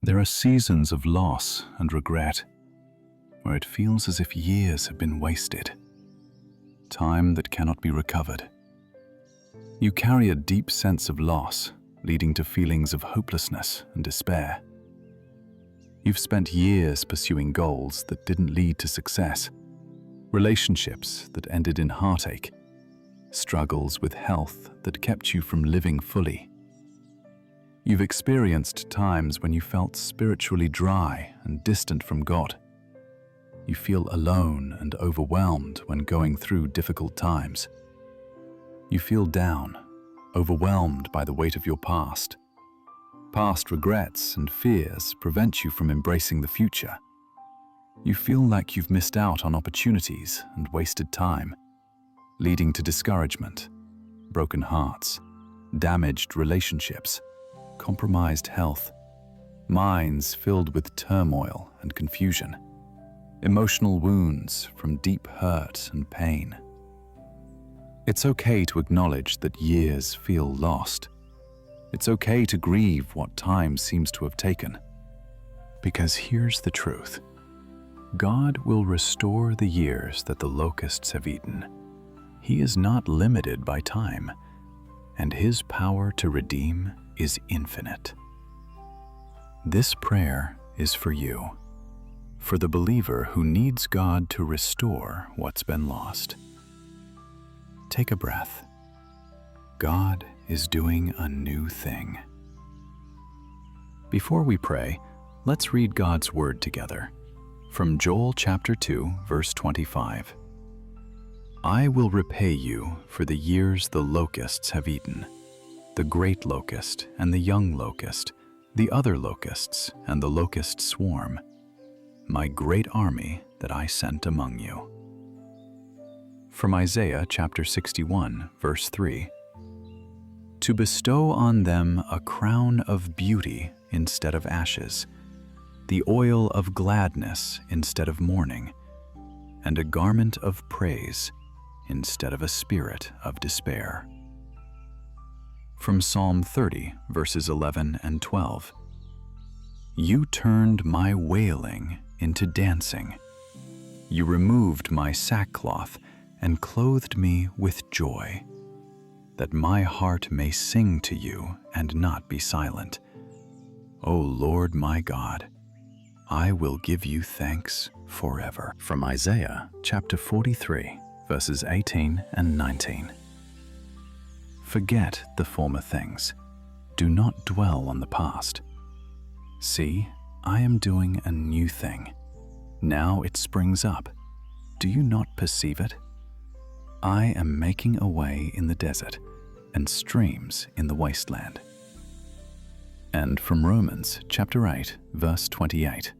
There are seasons of loss and regret where it feels as if years have been wasted, time that cannot be recovered. You carry a deep sense of loss, leading to feelings of hopelessness and despair. You've spent years pursuing goals that didn't lead to success, relationships that ended in heartache, struggles with health that kept you from living fully. You've experienced times when you felt spiritually dry and distant from God. You feel alone and overwhelmed when going through difficult times. You feel down, overwhelmed by the weight of your past. Past regrets and fears prevent you from embracing the future. You feel like you've missed out on opportunities and wasted time, leading to discouragement, broken hearts, damaged relationships, compromised health, minds filled with turmoil and confusion, emotional wounds from deep hurt and pain. It's okay to acknowledge that years feel lost. It's okay to grieve what time seems to have taken. Because here's the truth. God will restore the years that the locusts have eaten. He is not limited by time, and His power to redeem is infinite. This prayer is for you, for the believer who needs God to restore what's been lost. Take a breath. God is doing a new thing. Before we pray, let's read God's Word together. From Joel chapter 2, verse 25. I will repay you for the years the locusts have eaten, the great locust and the young locust, the other locusts and the locust swarm, my great army that I sent among you. From Isaiah chapter 61, verse 3. To bestow on them a crown of beauty instead of ashes, the oil of gladness instead of mourning, and a garment of praise instead of a spirit of despair. From Psalm 30, verses 11 and 12. You turned my wailing into dancing. You removed my sackcloth and clothed me with joy, that my heart may sing to you and not be silent. O Lord my God, I will give you thanks forever. From Isaiah chapter 43, verses 18 and 19. Forget the former things. Do not dwell on the past. See, I am doing a new thing. Now it springs up. Do you not perceive it? I am making a way in the desert and streams in the wasteland. And from Romans chapter 8, verse 28.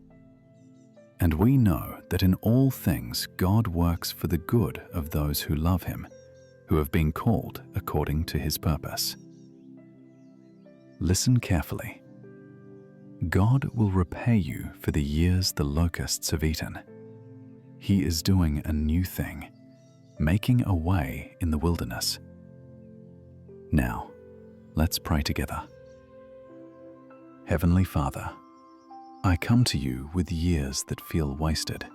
And we know that in all things God works for the good of those who love Him, who have been called according to His purpose. Listen carefully. God will repay you for the years the locusts have eaten. He is doing a new thing, making a way in the wilderness. Now, let's pray together. Heavenly Father, I come to you with years that feel wasted.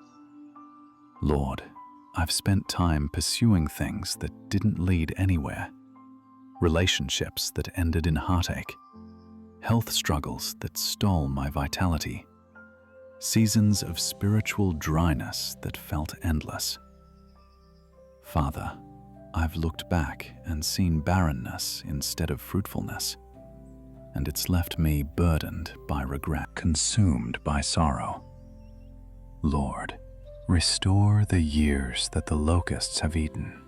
Lord, I've spent time pursuing things that didn't lead anywhere, relationships that ended in heartache, health struggles that stole my vitality, seasons of spiritual dryness that felt endless. Father, I've looked back and seen barrenness instead of fruitfulness, and it's left me burdened by regret, consumed by sorrow. Lord, restore the years that the locusts have eaten.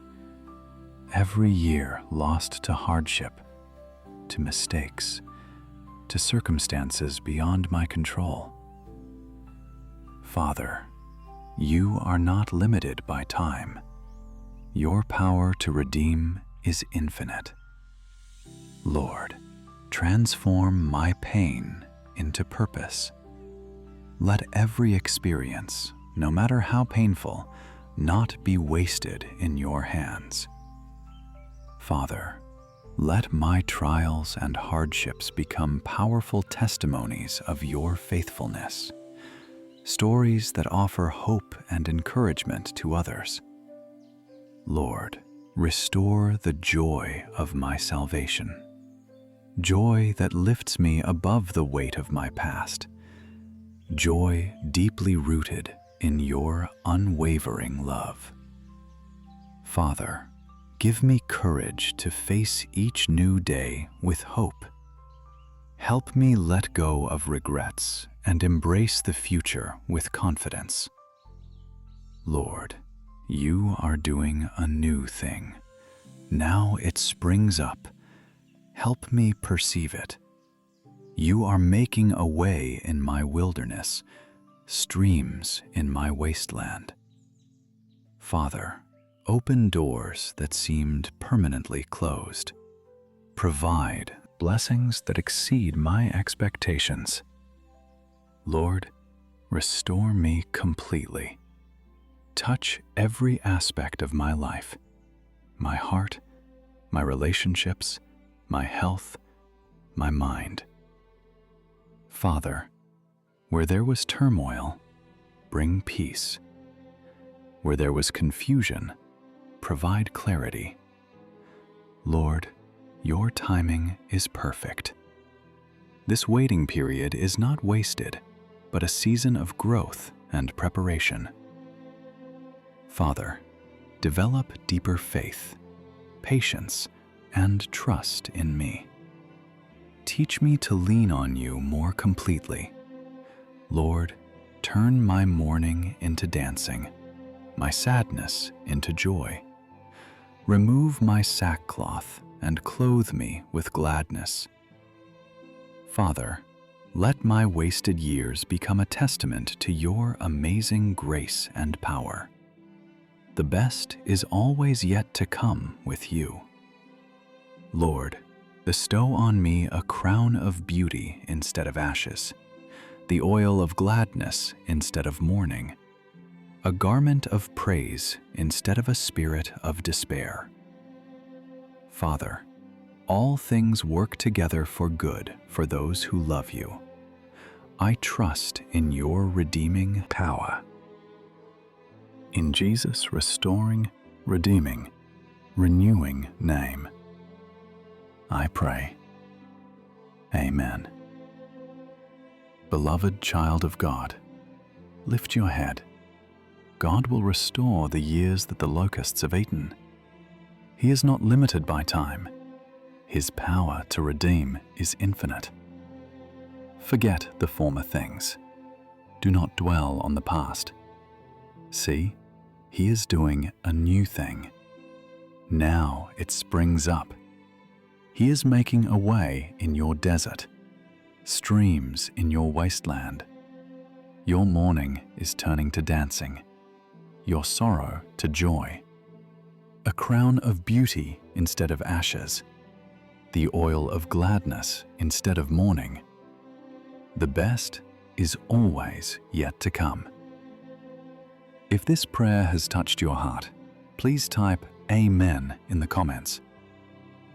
Every year lost to hardship, to mistakes, to circumstances beyond my control. Father, you are not limited by time. Your power to redeem is infinite. Lord, transform my pain into purpose. Let every experience, no matter how painful, not be wasted in your hands. Father, let my trials and hardships become powerful testimonies of your faithfulness, stories that offer hope and encouragement to others. Lord, restore the joy of my salvation, joy that lifts me above the weight of my past, joy deeply rooted in your unwavering love. Father, give me courage to face each new day with hope. Help me let go of regrets and embrace the future with confidence. Lord, you are doing a new thing. Now it springs up. Help me perceive it. You are making a way in my wilderness, streams in my wasteland. Father, open doors that seemed permanently closed. Provide blessings that exceed my expectations. Lord, restore me completely. Touch every aspect of my life, my heart, my relationships, my health, my mind. Father, where there was turmoil, bring peace. Where there was confusion, provide clarity. Lord, your timing is perfect. This waiting period is not wasted, but a season of growth and preparation. Father, develop deeper faith, patience, and trust in me. Teach me to lean on you more completely. Lord, turn my mourning into dancing, my sadness into joy. Remove my sackcloth and clothe me with gladness. Father, let my wasted years become a testament to your amazing grace and power. The best is always yet to come with you. Lord, bestow on me a crown of beauty instead of ashes, the oil of gladness instead of mourning, a garment of praise instead of a spirit of despair. Father, all things work together for good for those who love you. I trust in your redeeming power. In Jesus' restoring, redeeming, renewing name, I pray. Amen. Beloved child of God, lift your head. God will restore the years that the locusts have eaten. He is not limited by time. His power to redeem is infinite. Forget the former things. Do not dwell on the past. See, He is doing a new thing. Now it springs up. He is making a way in your desert, streams in your wasteland. Your mourning is turning to dancing, your sorrow to joy. A crown of beauty instead of ashes, the oil of gladness instead of mourning. The best is always yet to come. If this prayer has touched your heart, please type Amen in the comments.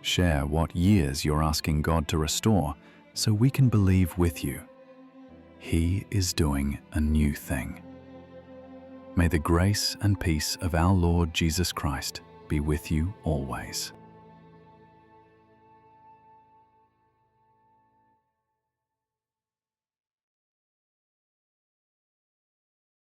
Share what years you're asking God to restore so we can believe with you. He is doing a new thing. May the grace and peace of our Lord Jesus Christ be with you always.